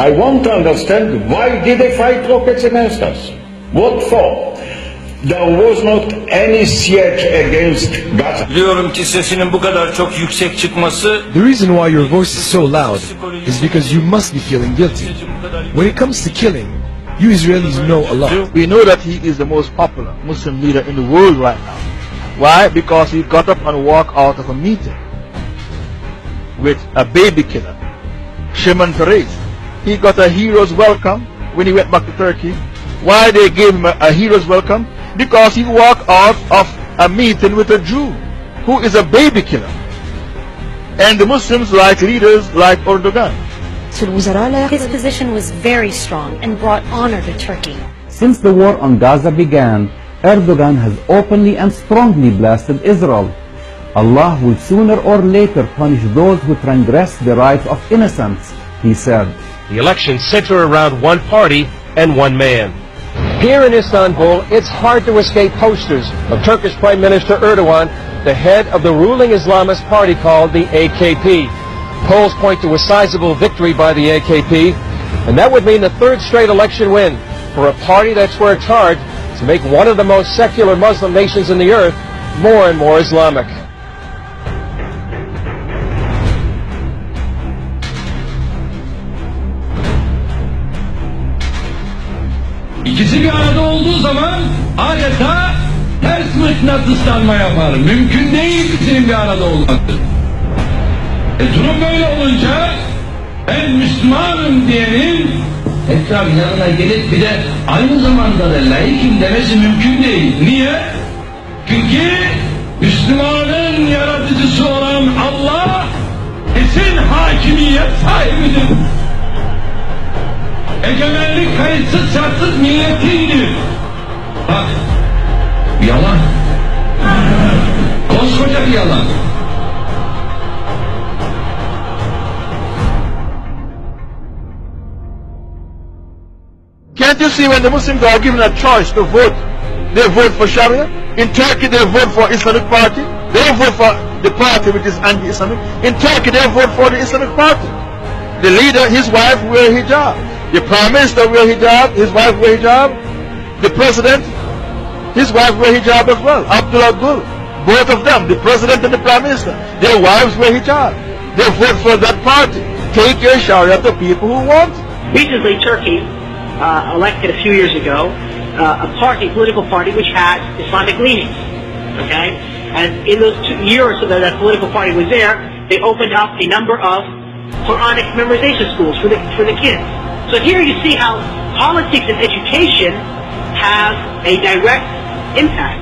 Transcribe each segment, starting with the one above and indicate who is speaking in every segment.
Speaker 1: I want to understand, why did they fight rockets against us? What for? There was not any siege against Gaza.
Speaker 2: Biliyorum ki sesinin bu kadar çok yüksek çıkması.
Speaker 3: The reason why your voice is so loud is because you must be feeling guilty. When it comes to killing, you Israelis know Allah.
Speaker 4: We know that he is the most popular Muslim leader in the world right now. Why? Because he got up and walked out of a meeting with a baby killer, Shimon Peres. He got a hero's welcome when he went back to Turkey. Why they gave him a hero's welcome? Because he walked out of a meeting with a Jew who is a baby killer. And the Muslims like leaders like Erdogan.
Speaker 5: His position was very strong and brought honor to Turkey.
Speaker 6: Since the war on Gaza began, Erdogan has openly and strongly blasted Israel. Allah will sooner or later punish those who transgress the rights of innocents, he said.
Speaker 7: The elections center around one party and one man. Here in Istanbul, it's hard to escape posters of Turkish Prime Minister Erdogan, the head of the ruling Islamist party called the AKP. Polls point to a sizable victory by the AKP, and that would mean the third straight election win for a party that's worked hard to make one of the most secular Muslim nations in the earth more and more Islamic.
Speaker 2: İkisi bir arada olduğu zaman adeta ters mıknatıslanma yapar. Mümkün değil ikisinin bir arada olması. Durum böyle olunca ben Müslümanım diyenin tekrar yanına gelip bir de aynı zamanda da laikim demesi mümkün değil. Niye? Çünkü Müslümanın yaratıcısı olan Allah kesin hakimiyet sahibidir. Egemenlik kayıtsız şartsız milletindir. Bak, yalan. Koskoca bir yalan.
Speaker 4: Can't you see when the Muslims are given a choice to vote, they vote for Sharia? In Turkey they vote for Islamic Party. They vote for the party which is anti-Islamic. In Turkey they vote for the Islamic Party. The leader, his wife wear hijab. The Prime Minister wear hijab, his wife wear hijab. The President, his wife wear hijab as well. Abdullah Gül, both of them, the President and the Prime Minister, their wives wear hijab. They vote for that party. Take your Sharia to people who want.
Speaker 8: Recently, Turkey elected a few years ago a political party which had Islamic leanings. Okay, and in those 2 years that that political party was there, they opened up a number of Quranic memorization schools for the kids. So here you see how politics and education have a direct impact.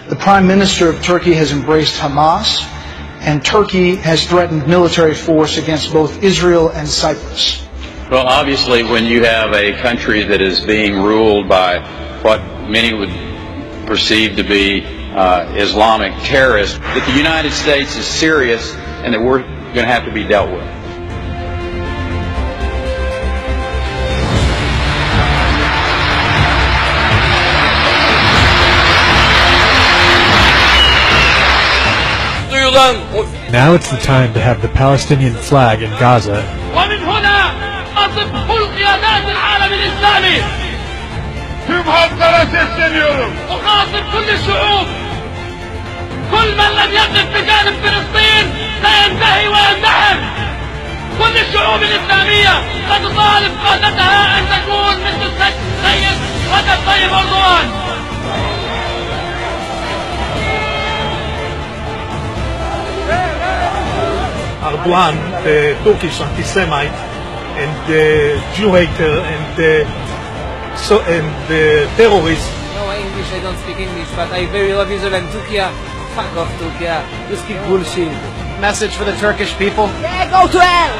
Speaker 9: The Prime Minister of Turkey has embraced Hamas, and Turkey has threatened military force against both Israel and Cyprus.
Speaker 10: Well, obviously, when you have a country that is being ruled by what many would perceive to be Islamic terrorists, that the United States is serious and that we're going to have to be dealt with.
Speaker 3: Now it's the time to have the Palestinian flag in Gaza.
Speaker 2: ومن هنا أصف كل قيادات العالم الإسلامي. Tüm halklara sesleniyorum. أخاطب كل الشعوب. كل من لم يقف بجانب فلسطين سينتهي وينتحر. كل الشعوب الإسلامية قد تطالب قادتها أن تكون مثل السيد رجب طيب أردوغان.
Speaker 11: Erdogan, the Turkish anti-Semite and the Jew hater and the terrorist.
Speaker 12: No English, I don't speak English, but I very love Israel and Turkey. Fuck off Turkey. Just keep bullshit.
Speaker 13: Message for the Turkish people?
Speaker 12: Yeah, go to hell!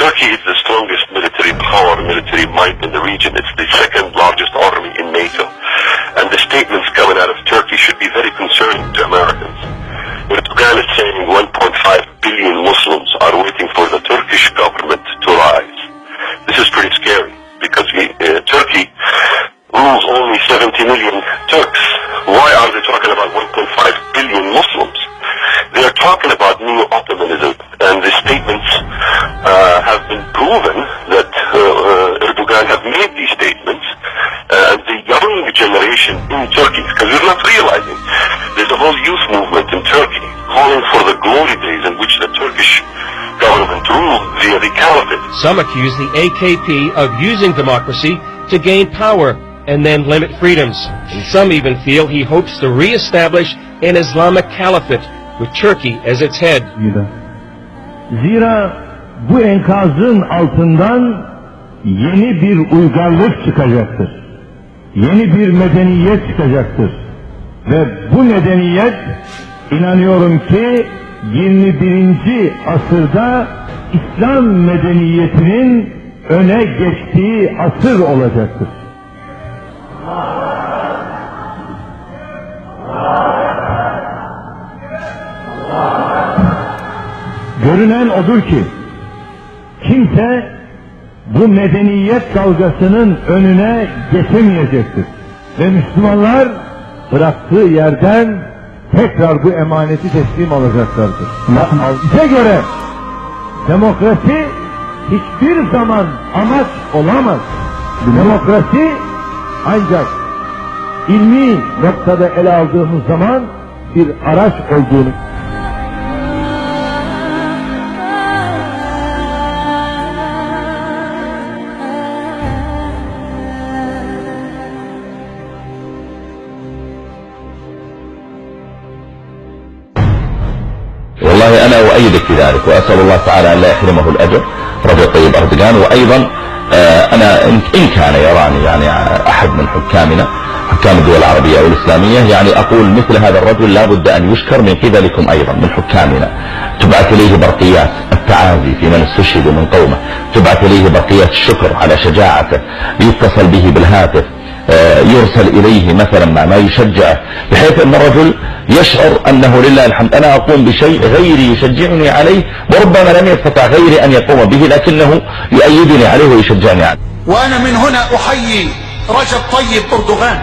Speaker 14: Turkey is the strongest military power, military might in the region. It's the second largest army in NATO. And the statements coming out of Turkey should be very concerning to Americans. Erdogan is saying $1.5 billion Turkey, because we're not realizing there's a whole youth movement in Turkey calling for the glory days in which the Turkish government ruled via the caliphate.
Speaker 7: Some accuse the AKP of using democracy to gain power and then limit freedoms. And some even feel he hopes to re-establish an Islamic caliphate with Turkey as its head.
Speaker 15: Zira bu enkazın altından yeni bir uygarlık çıkacaktır. Yeni bir medeniyet çıkacaktır. Ve bu medeniyet inanıyorum ki 21. asırda İslam medeniyetinin öne geçtiği asır olacaktır. Görünen odur ki kimse bu medeniyet dalgasının önüne geçemeyecektir. Ve Müslümanlar bıraktığı yerden tekrar bu emaneti teslim alacaklardır. Bize göre demokrasi hiçbir zaman amaç olamaz. Demokrasi ancak ilmi noktada ele aldığımız zaman bir araç olduğunu.
Speaker 16: والله أنا أؤيدك في ذلك وأسأل الله تعالى أن لا يحرمه الأجر رجل طيب أردوغان. وأيضا أنا إن كان يراني يعني أحد من حكامنا حكام الدول العربية والإسلامية يعني أقول مثل هذا الرجل لا بد أن يشكر من قبلكم أيضا من حكامنا. تبعث إليه برقيات التعازي في من استشهدوا من قومه، تبعث إليه برقيات الشكر على شجاعته، يتصل به بالهاتف، يرسل إليه مثلا ما يشجعه بحيث أن الرجل يشعر أنه لله الحمد أنا أقوم بشيء غيري يشجعني عليه وربما لم يستطع غيري أن يقوم به لكنه يؤيدني عليه ويشجعني عليه.
Speaker 17: وأنا من هنا أحيي رجب طيب أردوغان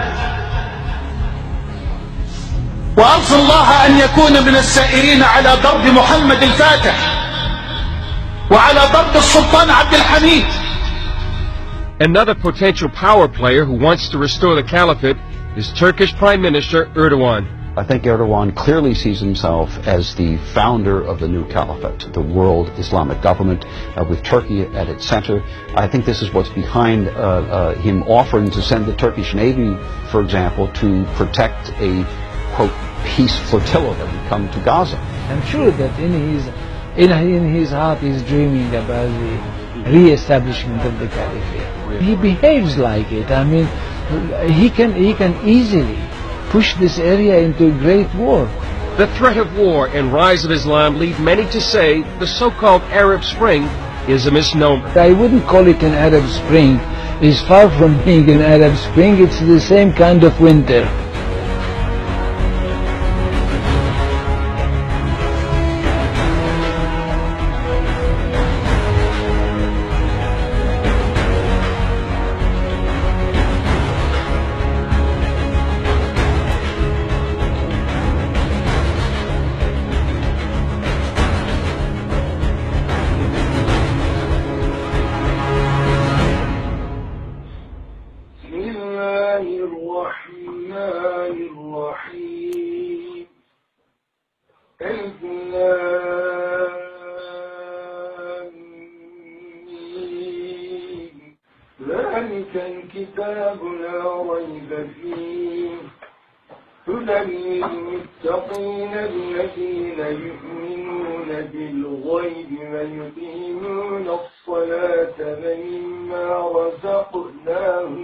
Speaker 17: وأرجو الله أن يكون من السائرين على درب محمد الفاتح وعلى درب السلطان عبد الحميد.
Speaker 7: Another potential power player who wants to restore the caliphate is Turkish Prime Minister Erdogan.
Speaker 18: I think Erdogan clearly sees himself as the founder of the new caliphate, the world Islamic government, with Turkey at its center. I think this is what's behind him offering to send the Turkish Navy, for example, to protect a, quote, peace flotilla that would come to Gaza.
Speaker 19: I'm sure that in his heart he's dreaming about the re-establishment of the caliphate. He behaves like it. I mean, he can easily push this area into a great war.
Speaker 7: The threat of war and rise of Islam lead many to say the so-called Arab Spring is a misnomer.
Speaker 19: I wouldn't call it an Arab Spring. It's far from being an Arab Spring. It's the same kind of winter.
Speaker 20: ذلك الكتاب لا ريب فيه هدى للمتقين الذين يؤمنون بالغيب ويقيمون الصلاة ومما رزقناهم